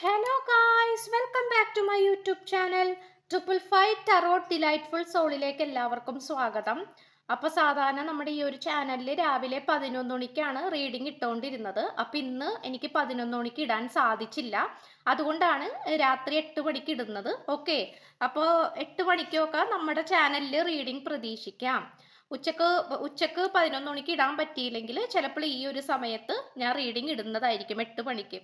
Hello guys, welcome back to my YouTube channel. Triple five tarot delightful സോളിലേക്ക് എല്ലാവർക്കും സ്വാഗതം. അപ്പോൾ സാധാരണ നമ്മുടെ ഈ ഒരു ചാനലിൽ രാവിലെ 11 മണിക്കാണ് റീഡിംഗ് ഇട്ടുകൊണ്ടിരുന്നത്. അപ്പോൾ ഇന്ന് എനിക്ക് 11 മണിക്ക് ഇടാൻ സാധിച്ചില്ല. അതുകൊണ്ടാണ് രാത്രി 8 മണിക്ക് ഇടുന്നത്. ഓക്കെ, അപ്പോൾ 8 മണിക്കൊക്കെ നമ്മുടെ ചാനലിൽ റീഡിംഗ് പ്രതീക്ഷിക്കാം. ഉച്ചക്ക് 11 മണിക്ക് ഇടാൻ പറ്റിയില്ലെങ്കിൽ ചിലപ്പോൾ ഈ ഒരു സമയത്ത് ഞാൻ റീഡിംഗ് ഇടുന്നതായിരിക്കും 8 മണിക്ക്.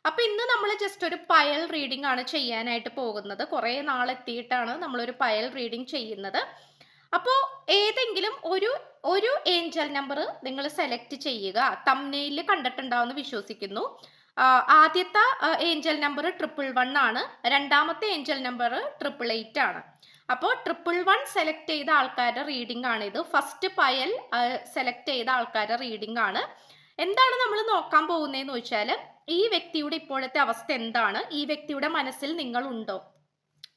അപ്പൊ ഇന്ന് നമ്മൾ ജസ്റ്റ് ഒരു പയൽ റീഡിംഗ് ആണ് ചെയ്യാനായിട്ട് പോകുന്നത്. കുറെ നാളെത്തിയിട്ടാണ് നമ്മളൊരു പയൽ റീഡിംഗ് ചെയ്യുന്നത്. അപ്പോൾ ഏതെങ്കിലും ഒരു ഏഞ്ചൽ നമ്പർ നിങ്ങൾ സെലക്ട് ചെയ്യുക. തംബ്നെയിലിൽ കണ്ടിട്ടുണ്ടാവുമെന്ന് വിശ്വസിക്കുന്നു. ആദ്യത്തെ ഏഞ്ചൽ നമ്പർ 111 ആണ്. രണ്ടാമത്തെ ഏഞ്ചൽ നമ്പർ 888 ആണ്. അപ്പോൾ 111 സെലക്ട് ചെയ്ത ആൾക്കാരുടെ റീഡിംഗ് ആണ് ഇത്. ഫസ്റ്റ് പയൽ സെലക്ട് ചെയ്ത ആൾക്കാരുടെ റീഡിംഗ് ആണ്. എന്താണ് നമ്മൾ നോക്കാൻ പോകുന്നതെന്ന് വെച്ചാൽ, ഈ വ്യക്തിയുടെ ഇപ്പോഴത്തെ അവസ്ഥ എന്താണ്, ഈ വ്യക്തിയുടെ മനസ്സിൽ നിങ്ങളുണ്ടോ,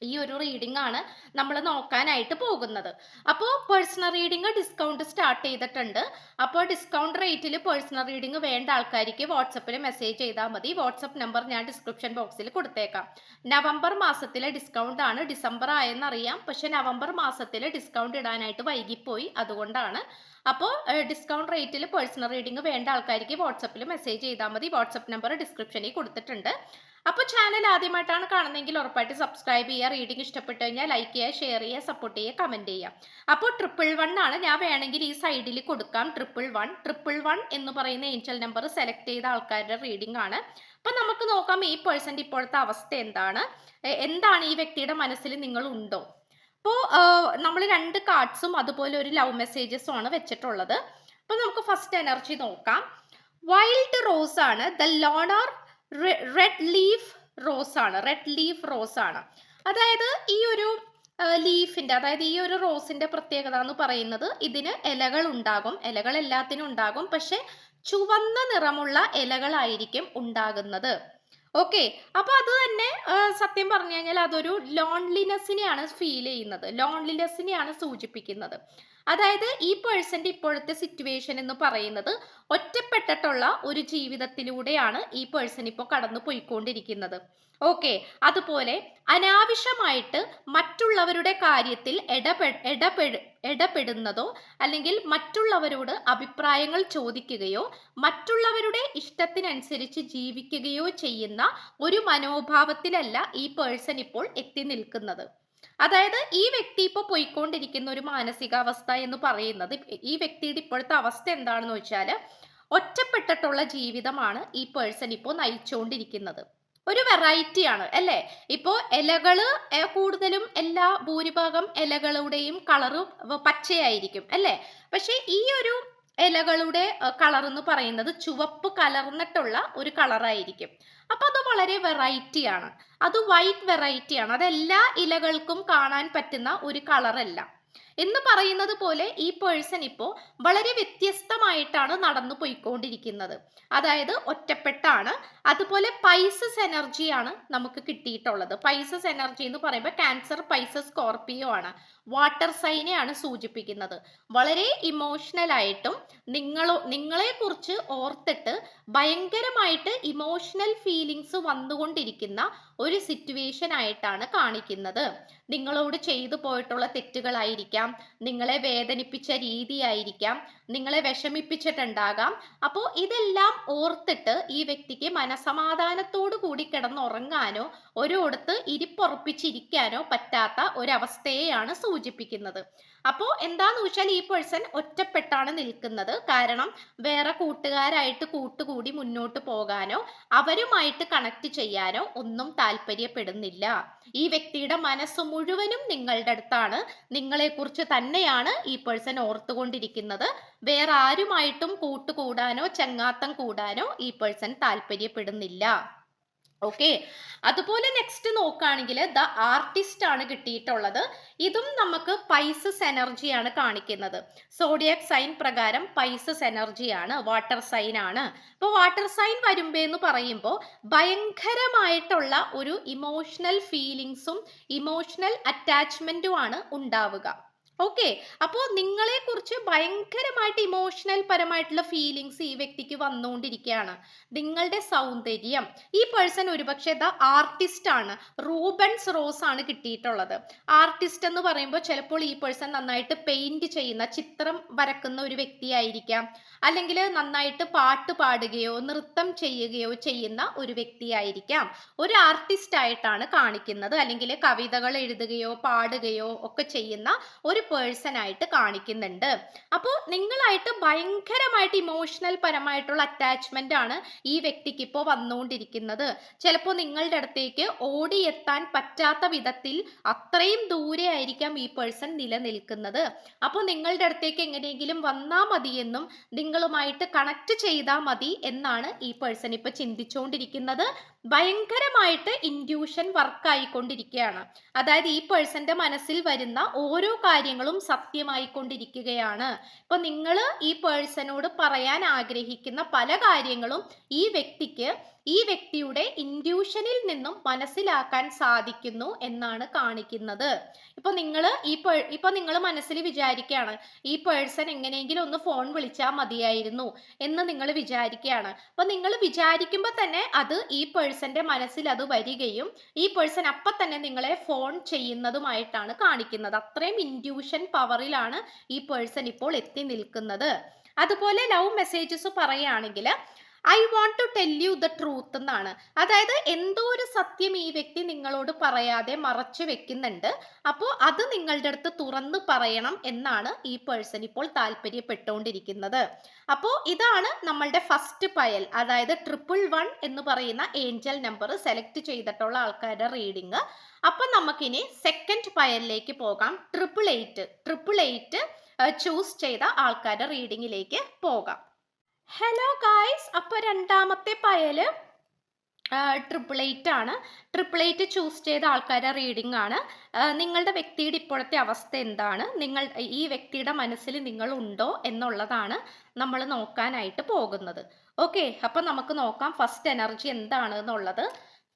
ഈ ഒരു റീഡിംഗ് ആണ് നമ്മൾ നോക്കാനായിട്ട് പോകുന്നത്. അപ്പോൾ പേഴ്സണൽ റീഡിംഗ് ഡിസ്കൗണ്ട് സ്റ്റാർട്ട് ചെയ്തിട്ടുണ്ട്. അപ്പോൾ ഡിസ്കൗണ്ട് റേറ്റിൽ പേഴ്സണൽ റീഡിംഗ് വേണ്ട ആൾക്കാർക്ക് വാട്സപ്പിൽ മെസ്സേജ് ചെയ്താൽ മതി. വാട്സപ്പ് നമ്പർ ഞാൻ ഡിസ്ക്രിപ്ഷൻ ബോക്സിൽ കൊടുത്തേക്കാം. നവംബർ മാസത്തിലെ ഡിസ്കൗണ്ട് ആണ്. ഡിസംബർ ആയെന്നറിയാം, പക്ഷെ നവംബർ മാസത്തിൽ ഡിസ്കൗണ്ട് ഇടാനായിട്ട് വൈകിപ്പോയി, അതുകൊണ്ടാണ്. അപ്പോൾ ഡിസ്കൗണ്ട് റേറ്റിൽ പേഴ്സണൽ റീഡിംഗ് വേണ്ട ആൾക്കാർക്ക് വാട്സപ്പിൽ മെസ്സേജ് ചെയ്താൽ മതി. വാട്സപ്പ് നമ്പർ ഡിസ്ക്രിപ്ഷനിൽ കൊടുത്തിട്ടുണ്ട്. അപ്പോൾ ചാനൽ ആദ്യമായിട്ടാണ് കാണുന്നതെങ്കിൽ ഉറപ്പായിട്ട് സബ്സ്ക്രൈബ് ചെയ്യുക. റീഡിംഗ് ഇഷ്ടപ്പെട്ടു കഴിഞ്ഞാൽ ലൈക്ക് ചെയ്യുക, ഷെയർ ചെയ്യുക, സപ്പോർട്ട് ചെയ്യുക, കമൻറ്റ് ചെയ്യുക. അപ്പോൾ 111 ആണ്. ഞാൻ വേണമെങ്കിൽ ഈ സൈഡിൽ കൊടുക്കാം 111 എന്ന് പറയുന്ന ഏഞ്ചൽ നമ്പർ സെലക്ട് ചെയ്ത ആൾക്കാരുടെ റീഡിംഗ് ആണ്. അപ്പം നമുക്ക് നോക്കാം ഈ പേഴ്സൻ്റെ ഇപ്പോഴത്തെ അവസ്ഥ എന്താണ്, എന്താണ് ഈ വ്യക്തിയുടെ മനസ്സിൽ നിങ്ങൾ ഉണ്ടോ. അപ്പോൾ നമ്മൾ 2 കാർഡ്സും അതുപോലെ ഒരു ലവ് മെസ്സേജസും ആണ് വെച്ചിട്ടുള്ളത്. അപ്പോൾ നമുക്ക് ഫസ്റ്റ് എനർജി നോക്കാം. വൈൽഡ് റോസ് ആണ്. The loner red leaf rose ആണ്. റെഡ് ലീഫ് റോസ് ആണ്. അതായത് ഈ ഒരു ലീഫിന്റെ, അതായത് ഈ ഒരു റോസിന്റെ പ്രത്യേകത എന്ന് പറയുന്നത്, ഇതിന് ഇലകൾ ഉണ്ടാകും. ഇലകൾ എല്ലാത്തിനും ഉണ്ടാകും, പക്ഷെ ചുവന്ന നിറമുള്ള ഇലകളായിരിക്കും ഉണ്ടാകുന്നത്. ഓക്കെ, അപ്പൊ അത് തന്നെ സത്യം പറഞ്ഞു കഴിഞ്ഞാൽ അതൊരു ലോൺലിനെസ്സിനെയാണ് ഫീൽ ചെയ്യുന്നത്, ലോൺലിനെസ്സിനെയാണ് സൂചിപ്പിക്കുന്നത്. അതായത് ഈ പേഴ്സന്റെ ഇപ്പോഴത്തെ സിറ്റുവേഷൻ എന്ന് പറയുന്നത് ഒറ്റപ്പെട്ടിട്ടുള്ള ഒരു ജീവിതത്തിലൂടെയാണ് ഈ പേഴ്സൺ ഇപ്പോൾ കടന്നു പോയിക്കൊണ്ടിരിക്കുന്നത്. ഓക്കെ, അതുപോലെ അനാവശ്യമായിട്ട് മറ്റുള്ളവരുടെ കാര്യത്തിൽ ഇടപെടുന്നതോ അല്ലെങ്കിൽ മറ്റുള്ളവരോട് അഭിപ്രായങ്ങൾ ചോദിക്കുകയോ മറ്റുള്ളവരുടെ ഇഷ്ടത്തിനനുസരിച്ച് ജീവിക്കുകയോ ചെയ്യുന്ന ഒരു മനോഭാവത്തിലല്ല ഈ പേഴ്സൺ ഇപ്പോൾ എത്തി നിൽക്കുന്നത്. അതായത് ഈ വ്യക്തി ഇപ്പോൾ പോയിക്കൊണ്ടിരിക്കുന്ന ഒരു മാനസികാവസ്ഥ എന്ന് പറയുന്നത്, ഈ വ്യക്തിയുടെ ഇപ്പോഴത്തെ അവസ്ഥ എന്താണെന്ന് വെച്ചാൽ ഒറ്റപ്പെട്ടിട്ടുള്ള ജീവിതമാണ് ഈ പേഴ്സൺ ഇപ്പോൾ നയിച്ചുകൊണ്ടിരിക്കുന്നത്. ഒരു വെറൈറ്റി ആണ് അല്ലേ. ഇപ്പോൾ ഇലകള് കൂടുതലും ഭൂരിഭാഗം ഇലകളുടെയും കളറ് പച്ചയായിരിക്കും അല്ലേ. പക്ഷെ ഈ ഒരു ഇലകളുടെ കളർ എന്ന് പറയുന്നത് ചുവപ്പ് കലർന്നിട്ടുള്ള ഒരു കളറായിരിക്കും. അപ്പൊ അത് വളരെ വെറൈറ്റി ആണ്. അത് വൈറ്റ് വെറൈറ്റി ആണ്. അത് എല്ലാ ഇലകൾക്കും കാണാൻ പറ്റുന്ന ഒരു കളറല്ല. എന്ന് പറയുന്നത് പോലെ ഈ പേഴ്സൺ ഇപ്പോൾ വളരെ വ്യത്യസ്തമായിട്ടാണ് നടന്നു പോയിക്കൊണ്ടിരിക്കുന്നത്. അതായത് ഒറ്റപ്പെട്ടാണ്. അതുപോലെ പൈസസ് എനർജിയാണ് നമുക്ക് കിട്ടിയിട്ടുള്ളത്. പൈസസ് എനർജി എന്ന് പറയുമ്പോൾ ക്യാൻസർ, പൈസസ്, സ്കോർപിയോ ആണ്. വാട്ടർ സൈനെയാണ് സൂചിപ്പിക്കുന്നത്. വളരെ ഇമോഷണൽ ആയിട്ടും നിങ്ങളെ കുറിച്ച് ഓർത്തിട്ട് ഭയങ്കരമായിട്ട് ഇമോഷണൽ ഫീലിങ്സ് വന്നുകൊണ്ടിരിക്കുന്ന ഒരു സിറ്റുവേഷൻ ആയിട്ടാണ് കാണിക്കുന്നത്. നിങ്ങളോട് ചെയ്തു പോയിട്ടുള്ള തെറ്റുകളായിരിക്കാം, നിങ്ങളെ വേദനിപ്പിച്ച രീതിയായിരിക്കാം, നിങ്ങളെ വിഷമിപ്പിച്ചിട്ടുണ്ടാകാം. അപ്പോൾ ഇതെല്ലാം ഓർത്തിട്ട് ഈ വ്യക്തിക്ക് മനസമാധാനത്തോടു കൂടി കിടന്നുറങ്ങാനോ ഒരിടത്ത് ഇരിപ്പുറപ്പിച്ചിരിക്കാനോ പറ്റാത്ത ഒരവസ്ഥയെയാണ് സൂചിപ്പിക്കുന്നത്. അപ്പോൾ എന്താന്ന് വെച്ചാൽ ഈ പേഴ്സൺ ഒറ്റപ്പെട്ടാണ് നിൽക്കുന്നത്. കാരണം വേറെ കൂട്ടുകാരായിട്ട് കൂട്ടുകൂടി മുന്നോട്ട് പോകാനോ അവരുമായിട്ട് കണക്ട് ചെയ്യാനോ ഒന്നും താല്പര്യപ്പെടുന്നില്ല. ഈ വ്യക്തിയുടെ മനസ്സ് മുഴുവനും നിങ്ങളുടെ അടുത്താണ്. നിങ്ങളെക്കുറിച്ച് തന്നെയാണ് ഈ പേഴ്സൺ ഓർത്തുകൊണ്ടിരിക്കുന്നത്. വേറെ ആരുമായിട്ടും കൂട്ടുകൂടാനോ ചങ്ങാത്തം കൂടാനോ ഈ പേഴ്സൺ താല്പര്യപ്പെടുന്നില്ല. ഓക്കെ, അതുപോലെ നെക്സ്റ്റ് നോക്കുകയാണെങ്കിൽ ദ ആർട്ടിസ്റ്റ് ആണ് കിട്ടിയിട്ടുള്ളത്. ഇതും നമുക്ക് പൈസസ് എനർജിയാണ് കാണിക്കുന്നത്. സോഡിയാക് സൈൻ പ്രകാരം പൈസസ് എനർജിയാണ്, വാട്ടർ സൈൻ ആണ്. അപ്പോൾ വാട്ടർ സൈൻ വരുമ്പോ പറയുമ്പോൾ ഭയങ്കരമായിട്ടുള്ള ഒരു ഇമോഷണൽ ഫീലിങ്സും ഇമോഷണൽ അറ്റാച്ച്മെന്റും ആണ് ഉണ്ടാവുക. ഓക്കെ. അപ്പോൾ നിങ്ങളെ കുറിച്ച് ഭയങ്കരമായിട്ട് ഇമോഷണൽ പരമായിട്ടുള്ള ഫീലിങ്സ് ഈ വ്യക്തിക്ക് വന്നുകൊണ്ടിരിക്കുകയാണ്. നിങ്ങളുടെ സൗന്ദര്യം, ഈ പേഴ്സൺ ഒരുപക്ഷെ ആർട്ടിസ്റ്റ് ആണ്. റൂബൻസ് റോസ് ആണ് കിട്ടിയിട്ടുള്ളത്. ആർട്ടിസ്റ്റ് എന്ന് പറയുമ്പോൾ ചിലപ്പോൾ ഈ പേഴ്സൺ നന്നായിട്ട് പെയിന്റ് ചെയ്യുന്ന, ചിത്രം വരക്കുന്ന ഒരു വ്യക്തിയായിരിക്കാം. അല്ലെങ്കിൽ നന്നായിട്ട് പാട്ട് പാടുകയോ നൃത്തം ചെയ്യുകയോ ചെയ്യുന്ന ഒരു വ്യക്തിയായിരിക്കാം. ഒരു ആർട്ടിസ്റ്റ് ആയിട്ടാണ് കാണിക്കുന്നത്. അല്ലെങ്കിൽ കവിതകൾ എഴുതുകയോ പാടുകയോ ഒക്കെ ചെയ്യുന്ന ഒരു പേഴ്സൺ ആയിട്ട് കാണിക്കുന്നുണ്ട്. അപ്പോൾ നിങ്ങളായിട്ട് ഭയങ്കരമായിട്ട് ഇമോഷണൽ പരമായിട്ടുള്ള അറ്റാച്ച്മെന്റ് ആണ് ഈ വ്യക്തിക്ക് ഇപ്പോൾ വന്നുകൊണ്ടിരിക്കുന്നത്. ചിലപ്പോൾ നിങ്ങളുടെ അടുത്തേക്ക് ഓടിയെത്താൻ പറ്റാത്ത വിധത്തിൽ അത്രയും ദൂരെ ആയിരിക്കാം ഈ പേഴ്സൺ നിലനിൽക്കുന്നത്. അപ്പോൾ നിങ്ങളുടെ അടുത്തേക്ക് എങ്ങനെയെങ്കിലും വന്നാൽ മതിയെന്നും നിങ്ങളുമായിട്ട് കണക്ട് ചെയ്താൽ മതി എന്നാണ് ഈ പേഴ്സൺ ഇപ്പൊ ചിന്തിച്ചുകൊണ്ടിരിക്കുന്നത്. ഭയങ്കരമായിട്ട് ഇൻഡ്യൂഷൻ വർക്ക് ആയിക്കൊണ്ടിരിക്കുകയാണ്. അതായത് ഈ പേഴ്സന്റെ മനസ്സിൽ വരുന്ന ഓരോ കാര്യങ്ങളും സത്യമായിക്കൊണ്ടിരിക്കുകയാണ്. ഇപ്പൊ നിങ്ങൾ ഈ പേഴ്സണോട് പറയാൻ ആഗ്രഹിക്കുന്ന പല കാര്യങ്ങളും ഈ വ്യക്തിയുടെ ഇൻഡ്യൂഷനിൽ നിന്നും മനസ്സിലാക്കാൻ സാധിക്കുന്നു എന്നാണ് കാണിക്കുന്നത്. ഇപ്പൊ നിങ്ങൾ മനസ്സിൽ വിചാരിക്കുകയാണ് ഈ പേഴ്സൺ എങ്ങനെയെങ്കിലും ഒന്ന് ഫോൺ വിളിച്ചാൽ മതിയായിരുന്നു എന്ന് നിങ്ങൾ വിചാരിക്കുകയാണ്. അപ്പൊ നിങ്ങൾ വിചാരിക്കുമ്പോൾ തന്നെ അത് ഈ പേഴ്സന്റെ മനസ്സിൽ അത് വരികയും ഈ പേഴ്സൺ അപ്പൊ തന്നെ നിങ്ങളെ ഫോൺ ചെയ്യുന്നതുമായിട്ടാണ് കാണിക്കുന്നത്. അത്രയും ഇൻഡ്യൂഷൻ പവറിലാണ് ഈ പേഴ്സൺ ഇപ്പോൾ എത്തി നിൽക്കുന്നത്. അതുപോലെ ലവ് മെസ്സേജസ് പറയുകയാണെങ്കിൽ I want to tell you the truth എന്നാണ്. അതായത് എന്തോ ഒരു സത്യം ഈ വ്യക്തി നിങ്ങളോട് പറയാതെ മറച്ചു വെക്കുന്നുണ്ട്. അപ്പോൾ അത് നിങ്ങളുടെ അടുത്ത് തുറന്നു പറയണം എന്നാണ് ഈ പേഴ്സൺ ഇപ്പോൾ താല്പര്യപ്പെട്ടുകൊണ്ടിരിക്കുന്നത്. അപ്പോൾ ഇതാണ് നമ്മളുടെ ഫസ്റ്റ് പയൽ, അതായത് 111 എന്ന് പറയുന്ന ഏഞ്ചൽ നമ്പർ സെലക്ട് ചെയ്തിട്ടുള്ള ആൾക്കാരുടെ റീഡിങ്. അപ്പൊ നമുക്കിനി സെക്കൻഡ് പയലിലേക്ക് പോകാം. 888 ചൂസ് ചെയ്ത ആൾക്കാരുടെ റീഡിങ്ങിലേക്ക് പോകാം. ഹലോ ഗായ്സ്, അപ്പോൾ രണ്ടാമത്തെ പയല് 888 ആണ്. 888 ചൂസ് ചെയ്ത ആൾക്കാരുടെ റീഡിംഗ് ആണ്. നിങ്ങളുടെ വ്യക്തിയുടെ ഇപ്പോഴത്തെ അവസ്ഥ എന്താണ്, ഈ വ്യക്തിയുടെ മനസ്സിൽ നിങ്ങൾ ഉണ്ടോ എന്നുള്ളതാണ് നമ്മൾ നോക്കാനായിട്ട് പോകുന്നത്. ഓക്കെ, അപ്പം നമുക്ക് നോക്കാം ഫസ്റ്റ് എനർജി എന്താണ് എന്നുള്ളത്.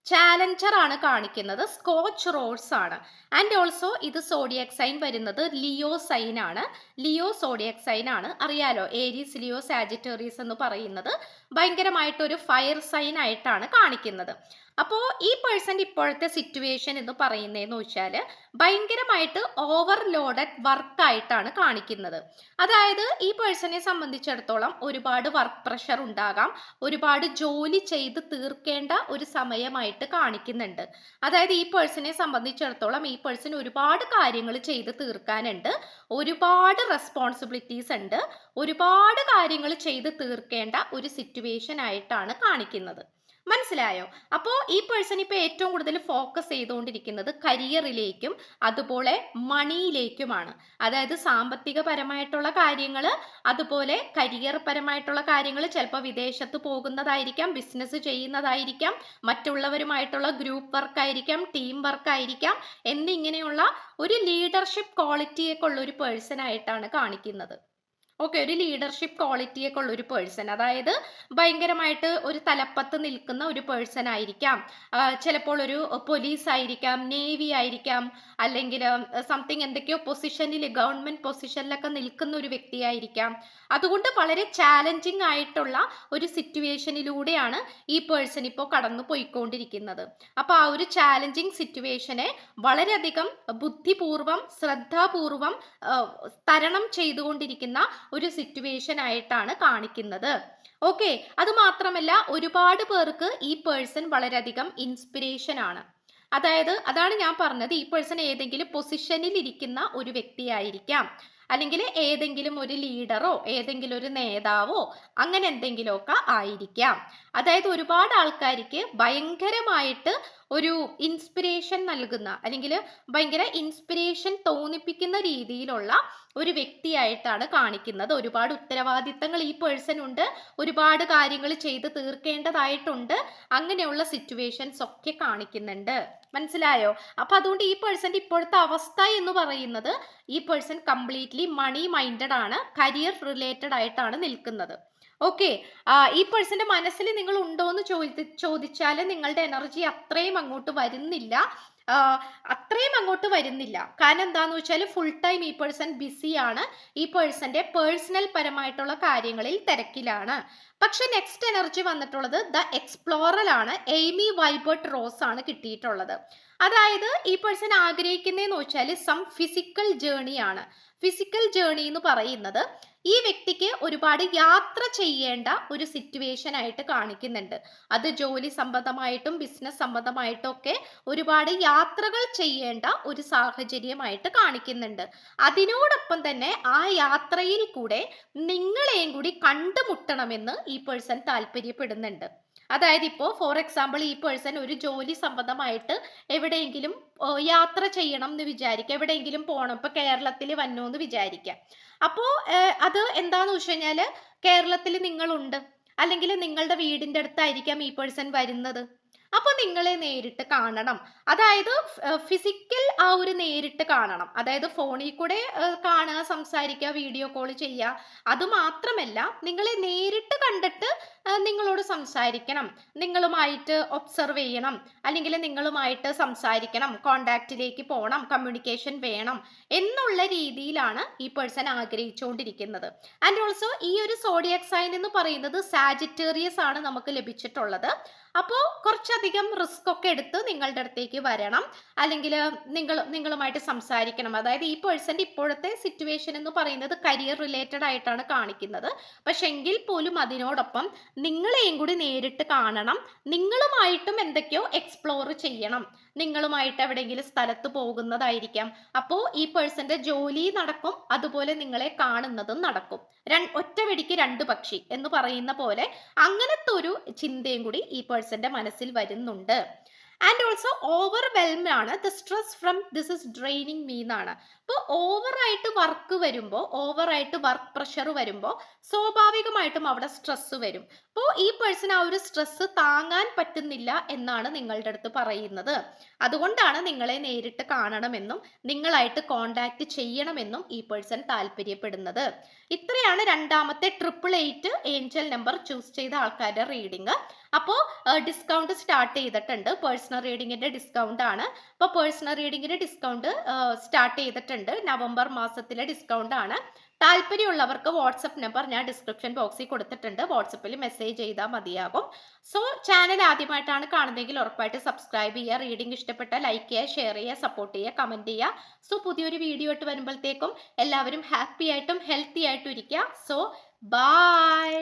ചാലഞ്ചർ ആണ് കാണിക്കുന്നത്, സ്കോച്ച് റോഡ്സ് ആണ്. ആൻഡ് ഓൾസോ ഇത് സോഡിയക് സൈൻ വരുന്നത് ലിയോ സൈൻ ആണ്. ലിയോ സോഡിയക് സൈൻ ആണ്, അറിയാലോ. ഏരീസ്, ലിയോ, സാജിറ്റേറിയസ് എന്ന് പറയുന്നത് ഭയങ്കരമായിട്ടൊരു ഫയർ സൈൻ ആയിട്ടാണ് കാണിക്കുന്നത്. അപ്പോൾ ഈ പേഴ്സൻ്റെ ഇപ്പോഴത്തെ സിറ്റുവേഷൻ എന്ന് പറയുന്നതെന്ന് വെച്ചാൽ ഭയങ്കരമായിട്ട് ഓവർലോഡഡ് വർക്കായിട്ടാണ് കാണിക്കുന്നത്. അതായത് ഈ പേഴ്സണെ സംബന്ധിച്ചിടത്തോളം ഒരുപാട് വർക്ക് പ്രഷർ ഉണ്ടാകാം, ഒരുപാട് ജോലി ചെയ്ത് തീർക്കേണ്ട ഒരു സമയമായിട്ട് കാണിക്കുന്നുണ്ട്. അതായത് ഈ പേഴ്സണെ സംബന്ധിച്ചിടത്തോളം ഈ പേഴ്സൺ ഒരുപാട് കാര്യങ്ങൾ ചെയ്ത് തീർക്കാനുണ്ട്, ഒരുപാട് റെസ്പോൺസിബിലിറ്റീസ് ഉണ്ട്, ഒരുപാട് കാര്യങ്ങൾ ചെയ്ത് തീർക്കേണ്ട ഒരു സിറ്റുവേഷൻ ആയിട്ടാണ് കാണിക്കുന്നത്. മനസ്സിലായോ? അപ്പോൾ ഈ പേഴ്സൺ ഇപ്പോൾ ഏറ്റവും കൂടുതൽ ഫോക്കസ് ചെയ്തുകൊണ്ടിരിക്കുന്നത് കരിയറിലേക്കും അതുപോലെ മണിയിലേക്കുമാണ്. അതായത് സാമ്പത്തികപരമായിട്ടുള്ള കാര്യങ്ങൾ, അതുപോലെ കരിയർ പരമായിട്ടുള്ള കാര്യങ്ങൾ, ചിലപ്പോൾ വിദേശത്ത് പോകുന്നതായിരിക്കാം, ബിസിനസ് ചെയ്യുന്നതായിരിക്കാം, മറ്റുള്ളവരുമായിട്ടുള്ള ഗ്രൂപ്പ് വർക്ക് ആയിരിക്കാം, ടീം വർക്ക് ആയിരിക്കാം, എന്നിങ്ങനെയുള്ള ഒരു ലീഡർഷിപ്പ് ക്വാളിറ്റിയൊക്കെ ഉള്ള ഒരു പേഴ്സൺ ആയിട്ടാണ് കാണിക്കുന്നത്. ഓക്കെ, ഒരു ലീഡർഷിപ്പ് ക്വാളിറ്റിയൊക്കെ ഉള്ള ഒരു പേഴ്സൺ, അതായത് ഭയങ്കരമായിട്ട് ഒരു തലപ്പത്ത് നിൽക്കുന്ന ഒരു പേഴ്സൺ ആയിരിക്കാം. ചിലപ്പോൾ ഒരു പോലീസ് ആയിരിക്കാം, നേവി ആയിരിക്കാം, അല്ലെങ്കിൽ സംതിങ് എന്തൊക്കെയോ പൊസിഷനിൽ, ഗവൺമെന്റ് പൊസിഷനിലൊക്കെ നിൽക്കുന്ന ഒരു വ്യക്തിയായിരിക്കാം. അതുകൊണ്ട് വളരെ ചാലഞ്ചിങ് ആയിട്ടുള്ള ഒരു സിറ്റുവേഷനിലൂടെയാണ് ഈ പേഴ്സൺ ഇപ്പോൾ കടന്നു പോയിക്കൊണ്ടിരിക്കുന്നത്. അപ്പോൾ ആ ഒരു ചാലഞ്ചിങ് സിറ്റുവേഷനെ വളരെയധികം ബുദ്ധിപൂർവം, ശ്രദ്ധാപൂർവം തരണം ചെയ്തുകൊണ്ടിരിക്കുന്ന ഒരു സിറ്റുവേഷൻ ആയിട്ടാണ് കാണിക്കുന്നത്. ഓക്കെ, അത് മാത്രമല്ല ഒരുപാട് പേർക്ക് ഈ പേഴ്സൺ വളരെയധികം ഇൻസ്പിറേഷൻ ആണ്. അതായത് അതാണ് ഞാൻ പറഞ്ഞത്, ഈ പേഴ്സൺ ഏതെങ്കിലും പൊസിഷനിൽ ഇരിക്കുന്ന ഒരു വ്യക്തിയായിരിക്കാം, അല്ലെങ്കിൽ ഏതെങ്കിലും ഒരു ലീഡറോ ഏതെങ്കിലും ഒരു നേതാവോ അങ്ങനെ എന്തെങ്കിലുമൊക്കെ ആയിരിക്കാം. അതായത് ഒരുപാട് ആൾക്കാർക്ക് ഭയങ്കരമായിട്ട് ഒരു ഇൻസ്പിറേഷൻ നൽകുന്ന, അല്ലെങ്കിൽ ഭയങ്കര ഇൻസ്പിറേഷൻ തോന്നിപ്പിക്കുന്ന രീതിയിലുള്ള ഒരു വ്യക്തിയായിട്ടാണ് കാണിക്കുന്നത്. ഒരുപാട് ഉത്തരവാദിത്തങ്ങൾ ഈ പേഴ്സൺ ഉണ്ട്, ഒരുപാട് കാര്യങ്ങൾ ചെയ്ത് തീർക്കേണ്ടതായിട്ടുണ്ട്, അങ്ങനെയുള്ള സിറ്റുവേഷൻസ് ഒക്കെ കാണിക്കുന്നുണ്ട്. മനസ്സിലായോ? അപ്പൊ അതുകൊണ്ട് ഈ പേഴ്സന്റെ ഇപ്പോഴത്തെ അവസ്ഥ എന്ന് പറയുന്നത് ഈ പേഴ്സൺ കംപ്ലീറ്റ്ലി മണി മൈൻഡഡ് ആണ്, കരിയർ റിലേറ്റഡ് ആയിട്ടാണ് നിൽക്കുന്നത്. ഓക്കെ. ഈ പേഴ്സന്റെ മനസ്സിൽ നിങ്ങൾ ഉണ്ടോ എന്ന് ചോദിച്ചാൽ നിങ്ങളുടെ എനർജി അത്രയും അങ്ങോട്ട് വരുന്നില്ല. അത്രയും അങ്ങോട്ട് വരുന്നില്ല. കാരണം എന്താന്ന് വെച്ചാൽ ഫുൾ ടൈം ഈ പേഴ്സൺ ബിസിയാണ്. ഈ പേഴ്സന്റെ പേഴ്സണൽ പരമായിട്ടുള്ള കാര്യങ്ങളിൽ തിരക്കിലാണ്. പക്ഷെ നെക്സ്റ്റ് എനർജി വന്നിട്ടുള്ളത് ദ എക്സ്പ്ലോറൽ ആണ്. എയ്മി വൈബർട്ട് റോസ് ആണ് കിട്ടിയിട്ടുള്ളത്. അതായത് ഈ പേഴ്സൺ ആഗ്രഹിക്കുന്നതെന്ന് വെച്ചാൽ സം ഫിസിക്കൽ ജേണിയാണ്. ഫിസിക്കൽ ജേണി എന്ന് പറയുന്നത് ഈ വ്യക്തിക്ക് ഒരുപാട് യാത്ര ചെയ്യേണ്ട ഒരു സിറ്റുവേഷൻ ആയിട്ട് കാണിക്കുന്നുണ്ട്. അത് ജോലി സംബന്ധമായിട്ടും ബിസിനസ് സംബന്ധമായിട്ടും ഒക്കെ ഒരുപാട് യാത്രകൾ ചെയ്യേണ്ട ഒരു സാഹചര്യമായിട്ട് കാണിക്കുന്നുണ്ട്. അതിനോടൊപ്പം തന്നെ ആ യാത്രയിൽ കൂടെ നിങ്ങളെയും കൂടി കണ്ടുമുട്ടണമെന്ന് ഈ പേഴ്സൺ താല്പര്യപ്പെടുന്നുണ്ട്. അതായത് ഇപ്പോൾ ഫോർ എക്സാമ്പിൾ ഈ പേഴ്സൺ ഒരു ജോലി സംബന്ധമായിട്ട് എവിടെയെങ്കിലും യാത്ര ചെയ്യണം എന്ന് വിചാരിക്കുക, എവിടെയെങ്കിലും പോകണം, ഇപ്പൊ കേരളത്തിൽ വന്നു എന്ന് വിചാരിക്കാം. അപ്പോ അത് എന്താന്ന് വെച്ച് കഴിഞ്ഞാല് കേരളത്തിൽ നിങ്ങളുണ്ട്, അല്ലെങ്കിൽ നിങ്ങളുടെ വീടിന്റെ അടുത്തായിരിക്കാം ഈ പേഴ്സൺ വരുന്നത്. അപ്പൊ നിങ്ങളെ നേരിട്ട് കാണണം. അതായത് ഫിസിക്കൽ ആ ഒരു നേരിട്ട് കാണണം. അതായത് ഫോണിൽ കൂടെ കാണുക, സംസാരിക്കുക, വീഡിയോ കോൾ ചെയ്യുക, അത് മാത്രമല്ല നിങ്ങളെ നേരിട്ട് കണ്ടിട്ട് നിങ്ങളോട് സംസാരിക്കണം, നിങ്ങളുമായിട്ട് ഒബ്സർവ് ചെയ്യണം, അല്ലെങ്കിൽ നിങ്ങളുമായിട്ട് സംസാരിക്കണം, കോണ്ടാക്റ്റിലേക്ക് പോകണം, കമ്മ്യൂണിക്കേഷൻ വേണം എന്നുള്ള രീതിയിലാണ് ഈ പേഴ്സൺ ആഗ്രഹിച്ചുകൊണ്ടിരിക്കുന്നത്. ആൻഡ് ഓൾസോ ഈ ഒരു സോഡിയാക് സൈൻ എന്ന് പറയുന്നത് സാജിറ്റേറിയസ് ആണ് നമുക്ക് ലഭിച്ചിട്ടുള്ളത്. അപ്പോൾ കുറച്ചധികം റിസ്ക് ഒക്കെ എടുത്ത് നിങ്ങളുടെ അടുത്തേക്ക് വരണം, അല്ലെങ്കിൽ നിങ്ങളുമായിട്ട് സംസാരിക്കണം. അതായത് ഈ പേഴ്സന്റെ ഇപ്പോഴത്തെ സിറ്റുവേഷൻ എന്ന് പറയുന്നത് കരിയർ റിലേറ്റഡ് ആയിട്ടാണ് കാണിക്കുന്നത്. പക്ഷെ എങ്കിൽ പോലും അതിനോടൊപ്പം നിങ്ങളെയും കൂടി നേരിട്ട് കാണണം, നിങ്ങളുമായിട്ടും എന്തൊക്കെയോ എക്സ്പ്ലോർ ചെയ്യണം, നിങ്ങളുമായിട്ട് എവിടെയെങ്കിലും സ്ഥലത്ത് പോകുന്നതായിരിക്കാം. അപ്പോൾ ഈ പേഴ്സന്റെ ജോലി നടക്കും, അതുപോലെ നിങ്ങളെ കാണുന്നതും നടക്കും. ഒറ്റ വെടിക്ക് രണ്ട് പക്ഷി എന്ന് പറയുന്ന പോലെ അങ്ങനത്തെ ഒരു ചിന്തയും കൂടി ഈ പേഴ്സന്റെ മനസ്സിൽ വരുന്നുണ്ട്. ആൻഡ് ഓൾസോ ഓവർവെൽംഡ് ആണ്. The stress from this is draining me എന്നാണ്. അപ്പോൾ ഓവറായിട്ട് വർക്ക് വരുമ്പോൾ, ഓവറായിട്ട് വർക്ക് പ്രഷർ വരുമ്പോൾ സ്വാഭാവികമായിട്ടും അവിടെ സ്ട്രെസ് വരും. അപ്പോൾ ഈ പേഴ്സൺ ആ ഒരു സ്ട്രെസ് താങ്ങാൻ പറ്റുന്നില്ല എന്നാണ് നിങ്ങളുടെ അടുത്ത് പറയുന്നത്. അതുകൊണ്ടാണ് നിങ്ങളെ നേരിട്ട് കാണണമെന്നും നിങ്ങളായിട്ട് കോണ്ടാക്ട് ചെയ്യണമെന്നും ഈ പേഴ്സൺ താല്പര്യപ്പെടുന്നത്. ഇത്രയാണ് രണ്ടാമത്തെ 888 ഏഞ്ചൽ നമ്പർ ചൂസ് ചെയ്ത ആൾക്കാരുടെ റീഡിങ്. അപ്പോൾ ഡിസ്കൗണ്ട് സ്റ്റാർട്ട് ചെയ്തിട്ടുണ്ട്. പേഴ്സണൽ റീഡിങ്ങിന്റെ ഡിസ്കൗണ്ട് ആണ്. അപ്പോൾ പേഴ്സണൽ റീഡിങ്ങിന്റെ ഡിസ്കൗണ്ട് സ്റ്റാർട്ട് ചെയ്തിട്ടുണ്ട്. നവംബർ മാസത്തിലെ ഡിസ്കൗണ്ട് ആണ്. താല്പര്യമുള്ളവർക്ക് വാട്സപ്പ് നമ്പർ ഞാൻ ഡിസ്ക്രിപ്ഷൻ ബോക്സിൽ കൊടുത്തിട്ടുണ്ട്. വാട്സപ്പിൽ മെസ്സേജ് ചെയ്താൽ മതിയാകും. സോ ചാനൽ ആദ്യമായിട്ടാണ് കാണുന്നതെങ്കിൽ ഉറപ്പായിട്ട് സബ്സ്ക്രൈബ് ചെയ്യുക. റീഡിംഗ് ഇഷ്ടപ്പെട്ട ലൈക്ക് ചെയ്യുക, ഷെയർ ചെയ്യുക, സപ്പോർട്ട് ചെയ്യുക, കമന്റ് ചെയ്യുക. സോ പുതിയൊരു വീഡിയോ ആയിട്ട് വരുമ്പോഴത്തേക്കും എല്ലാവരും ഹാപ്പി ആയിട്ടും ഹെൽത്തി ആയിട്ടും ഇരിക്കുക. So by.